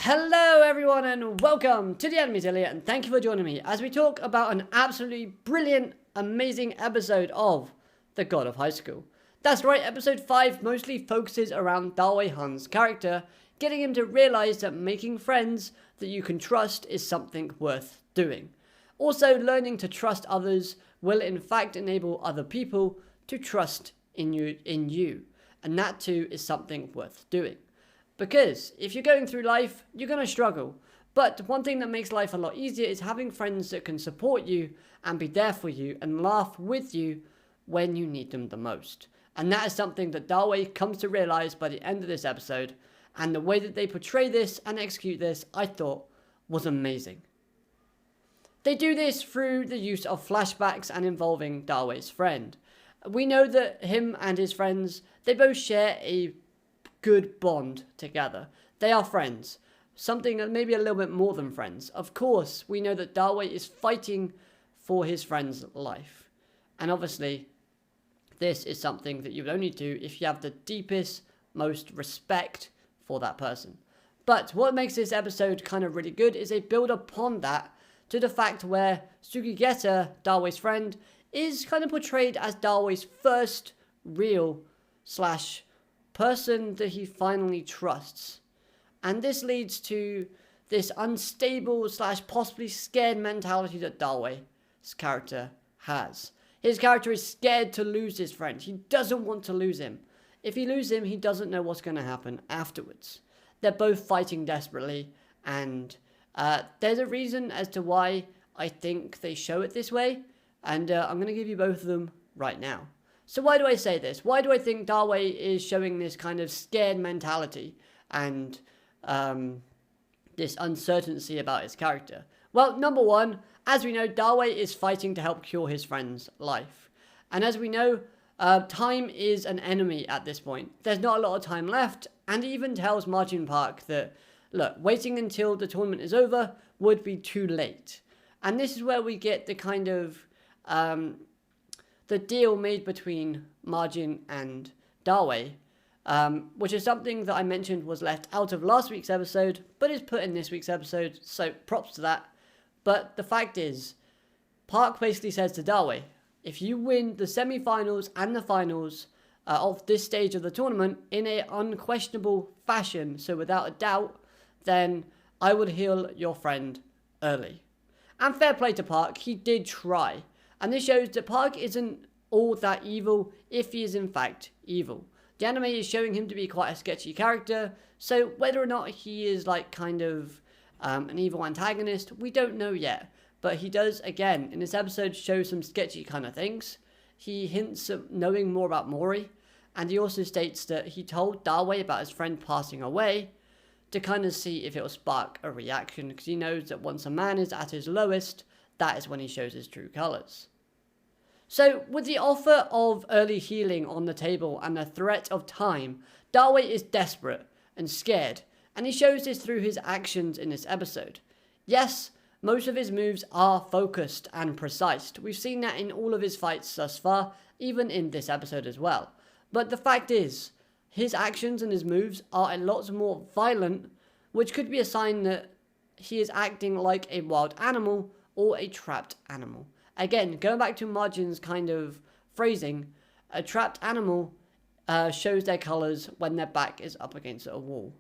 Hello everyone and welcome to the Enemies Elliot, and thank you for joining me as we talk about an absolutely brilliant, amazing episode of The God of High School. That's right, episode 5 mostly focuses around Deawi Han's character, getting him to realise that making friends that you can trust is something worth doing. Also, learning to trust others will in fact enable other people to trust in you, and that too is something worth doing. Because if you're going through life, you're going to struggle. But one thing that makes life a lot easier is having friends that can support you and be there for you and laugh with you when you need them the most. And that is something that Deawi comes to realise by the end of this episode. And the way that they portray this and execute this, I thought, was amazing. They do this through the use of flashbacks and involving Deawi's friend. We know that him and his friends, they both share a good bond together. They are friends. Something maybe a little bit more than friends. Of course, we know that Deawi is fighting for his friend's life. And obviously, this is something that you would only do if you have the deepest, most respect for that person. But what makes this episode kind of really good is they build upon that to the fact where Sugigeta, Deawi's friend, is kind of portrayed as Deawi's first real / person that he finally trusts. And this leads to this unstable / possibly scared mentality that Deawi's character has. His character is scared to lose his friend. He doesn't want to lose him. If he loses him, he doesn't know what's going to happen afterwards. They're both fighting desperately, and there's a reason as to why I think they show it this way, and I'm going to give you both of them right now. So why do I say this? Why do I think Deawi is showing this kind of scared mentality and this uncertainty about his character? Well, number one, as we know, Deawi is fighting to help cure his friend's life. And as we know, time is an enemy at this point. There's not a lot of time left, and he even tells Margin Park that, look, waiting until the tournament is over would be too late. And this is where we get the kind of the deal made between Margin and Deawi, which is something that I mentioned was left out of last week's episode, but is put in this week's episode, so props to that. But the fact is, Park basically says to Deawi, if you win the semi-finals and the finals of this stage of the tournament in an unquestionable fashion, so without a doubt, then I would heal your friend early. And fair play to Park, he did try. And this shows that Park isn't all that evil if he is in fact evil. The anime is showing him to be quite a sketchy character, so whether or not he is like kind of an evil antagonist, we don't know yet. But he does, again, in this episode, show some sketchy kind of things. He hints at knowing more about Mori, and he also states that he told Deawi about his friend passing away to kind of see if it will spark a reaction, because he knows that once a man is at his lowest, that is when he shows his true colours. So, with the offer of early healing on the table and the threat of time, Deawi is desperate and scared, and he shows this through his actions in this episode. Yes, most of his moves are focused and precise. We've seen that in all of his fights thus far, even in this episode as well. But the fact is, his actions and his moves are a lot more violent, which could be a sign that he is acting like a wild animal or a trapped animal. Again, going back to Margin's kind of phrasing, a trapped animal shows their colours when their back is up against a wall.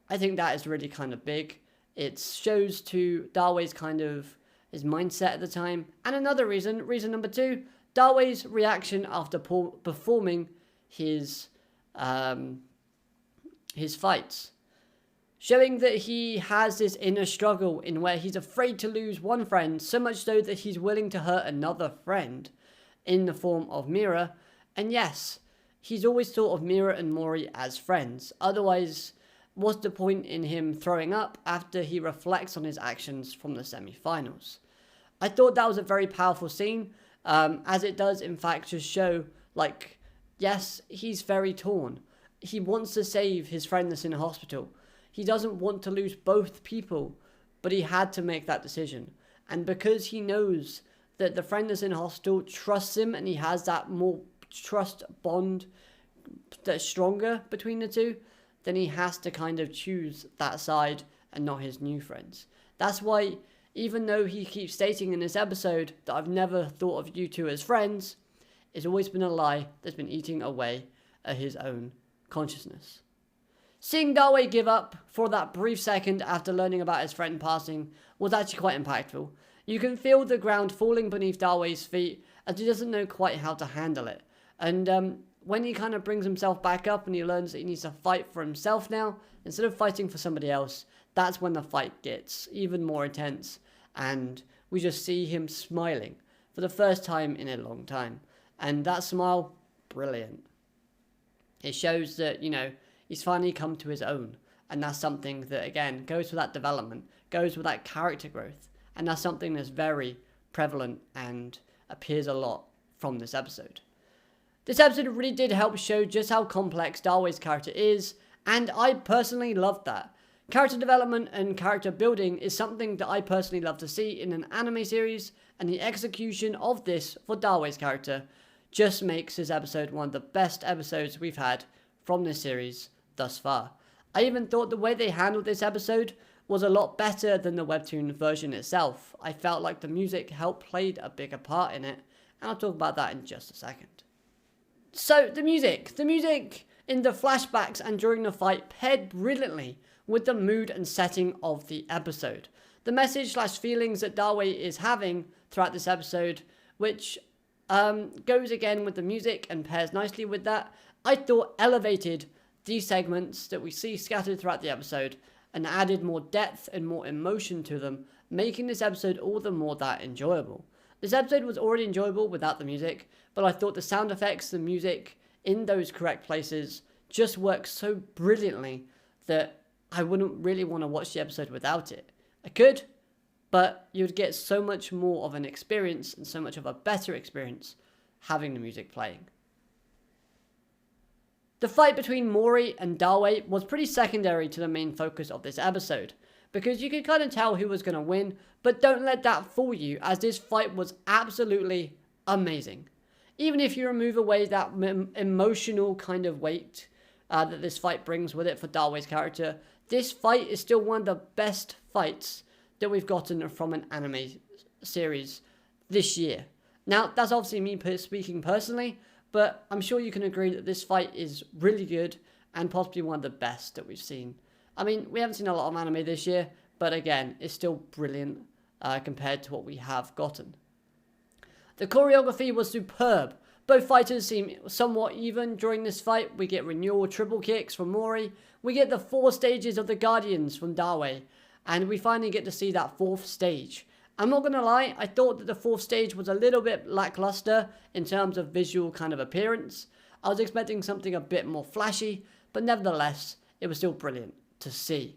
I think that is really kind of big. It shows to Deawi's kind of his mindset at the time. And another reason number 2, Deawi's reaction after performing his fights. Showing that he has this inner struggle in where he's afraid to lose one friend, so much so that he's willing to hurt another friend in the form of Mira. And yes, he's always thought of Mira and Mori as friends. Otherwise, what's the point in him throwing up after he reflects on his actions from the semi-finals? I thought that was a very powerful scene, as it does in fact just show, like, yes, he's very torn. He wants to save his friend that's in hospital. He doesn't want to lose both people, but he had to make that decision. And because he knows that the friend that's in hospital trusts him and he has that more trust bond that's stronger between the two, then he has to kind of choose that side and not his new friends. That's why, even though he keeps stating in this episode that I've never thought of you two as friends, it's always been a lie that's been eating away at his own consciousness. Seeing Deawi give up for that brief second after learning about his friend passing was actually quite impactful. You can feel the ground falling beneath Deawi's feet as he doesn't know quite how to handle it. And when he kind of brings himself back up and he learns that he needs to fight for himself now, instead of fighting for somebody else, that's when the fight gets even more intense. And we just see him smiling for the first time in a long time. And that smile, brilliant. It shows that, he's finally come to his own. And that's something that, again, goes with that development, goes with that character growth. And that's something that's very prevalent and appears a lot from this episode. This episode really did help show just how complex Deawi's character is, and I personally loved that. Character development and character building is something that I personally love to see in an anime series, and the execution of this for Deawi's character just makes this episode one of the best episodes we've had from this series thus far. I even thought the way they handled this episode was a lot better than the webtoon version itself. I felt like the music helped played a bigger part in it, and I'll talk about that in just a second. So, the music in the flashbacks and during the fight paired brilliantly with the mood and setting of the episode. The message/feelings that Deawi is having throughout this episode, which goes again with the music and pairs nicely with that, I thought elevated these segments that we see scattered throughout the episode and added more depth and more emotion to them, making this episode all the more that enjoyable. This episode was already enjoyable without the music, but I thought the sound effects, the music in those correct places just works so brilliantly that I wouldn't really want to watch the episode without it. I could, but you'd get so much more of an experience and so much of a better experience having the music playing. The fight between Mori and Deawi was pretty secondary to the main focus of this episode, because you could kind of tell who was going to win, but don't let that fool you, as this fight was absolutely amazing. Even if you remove away that emotional kind of weight that this fight brings with it for Deawi's character, this fight is still one of the best fights that we've gotten from an anime series this year. Now, that's obviously me speaking personally, but I'm sure you can agree that this fight is really good and possibly one of the best that we've seen. I mean, we haven't seen a lot of anime this year, but again, it's still brilliant compared to what we have gotten. The choreography was superb. Both fighters seem somewhat even during this fight. We get renewal triple kicks from Mori. We get the 4 stages of the Guardians from Deawi. And we finally get to see that 4th stage. I'm not going to lie, I thought that the 4th stage was a little bit lackluster in terms of visual kind of appearance. I was expecting something a bit more flashy, but nevertheless, it was still brilliant to see.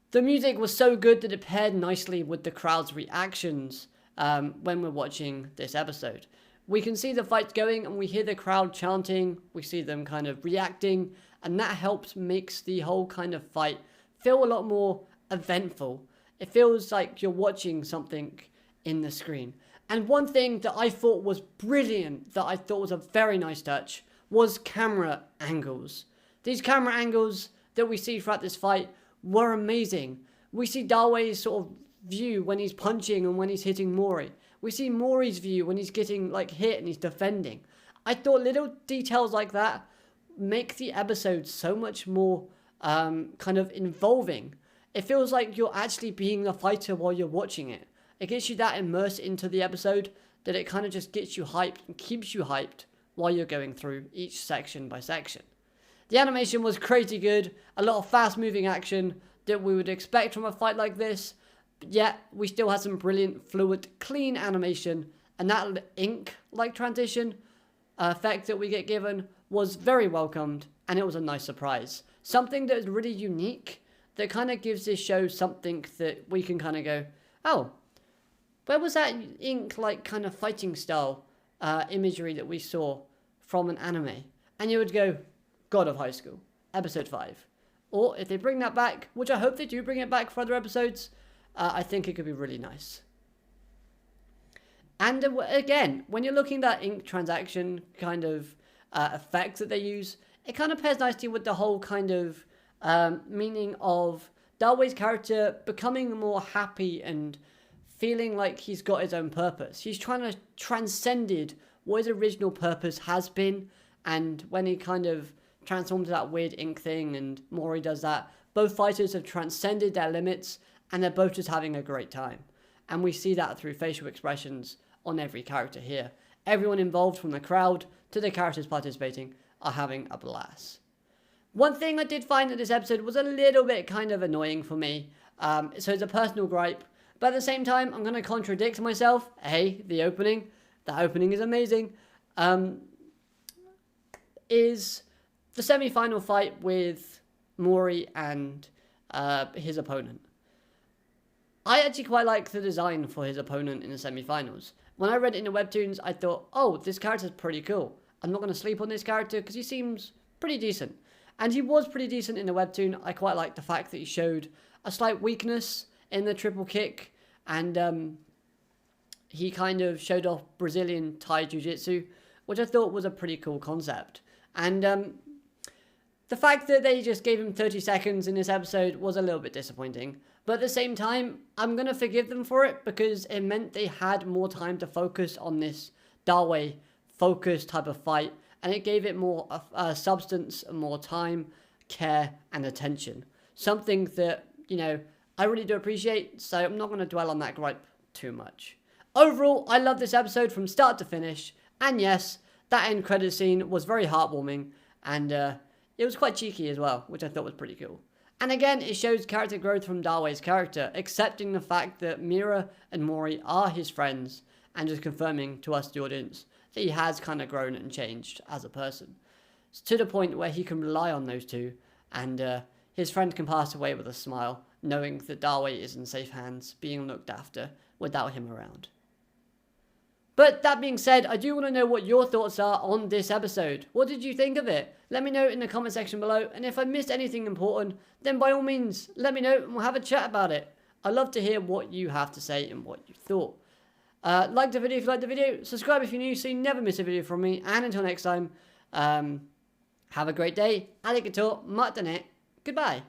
The music was so good that it paired nicely with the crowd's reactions when we're watching this episode. We can see the fight going and we hear the crowd chanting, we see them kind of reacting, and that helps makes the whole kind of fight feel a lot more eventful. It feels like you're watching something in the screen. And one thing that I thought was brilliant, that I thought was a very nice touch, was camera angles. These camera angles that we see throughout this fight were amazing. We see Deawi's sort of view when he's punching and when he's hitting Mori. We see Mori's view when he's getting hit and he's defending. I thought little details like that make the episode so much more kind of involving. It feels like you're actually being the fighter while you're watching it. It gets you that immersed into the episode that it kind of just gets you hyped and keeps you hyped while you're going through each section by section. The animation was crazy good, a lot of fast moving action that we would expect from a fight like this, but yet we still had some brilliant, fluid, clean animation, and that ink-like transition effect that we get given was very welcomed, and it was a nice surprise. Something that is really unique, that kind of gives this show something that we can kind of go, oh, where was that ink-like kind of fighting style imagery that we saw from an anime? And you would go, God of High School, episode 5. Or if they bring that back, which I hope they do bring it back for other episodes, I think it could be really nice. And again, when you're looking at that ink transaction kind of effect that they use, it kind of pairs nicely with the whole kind of meaning of Darwin's character becoming more happy and feeling like he's got his own purpose. He's trying to transcended what his original purpose has been, and when he kind of transforms to that weird ink thing and Mori does that, both fighters have transcended their limits and they're both just having a great time. And we see that through facial expressions on every character here. Everyone involved, from the crowd to the characters participating, are having a blast. One thing I did find that this episode was a little bit kind of annoying for me. So it's a personal gripe. But at the same time, I'm going to contradict myself. Hey, the opening. That opening is amazing. Is the semi-final fight with Mori and his opponent. I actually quite like the design for his opponent in the semi-finals. When I read it in the webtoons, I thought, oh, this character's pretty cool. I'm not going to sleep on this character because he seems pretty decent. And he was pretty decent in the webtoon. I quite liked the fact that he showed a slight weakness in the triple kick. And he kind of showed off Brazilian Thai Jiu-Jitsu, which I thought was a pretty cool concept. And the fact that they just gave him 30 seconds in this episode was a little bit disappointing. But at the same time, I'm going to forgive them for it because it meant they had more time to focus on this Deawi focused type of fight. And it gave it more substance, more time, care, and attention. Something that, you know, I really do appreciate. So I'm not going to dwell on that gripe too much. Overall, I love this episode from start to finish. And yes, that end credit scene was very heartwarming. And it was quite cheeky as well, which I thought was pretty cool. And again, it shows character growth from Deawi's character, accepting the fact that Mira and Mori are his friends, and just confirming to us, the audience, that he has kind of grown and changed as a person. It's to the point where he can rely on those two, and his friend can pass away with a smile, knowing that Deawi is in safe hands, being looked after, without him around. But that being said, I do want to know what your thoughts are on this episode. What did you think of it? Let me know in the comment section below, and if I missed anything important, then by all means, let me know and we'll have a chat about it. I'd love to hear what you have to say and what you thought. Like the video if you liked the video, subscribe if you're new so you never miss a video from me, and until next time, have a great day, arigato, matane, goodbye.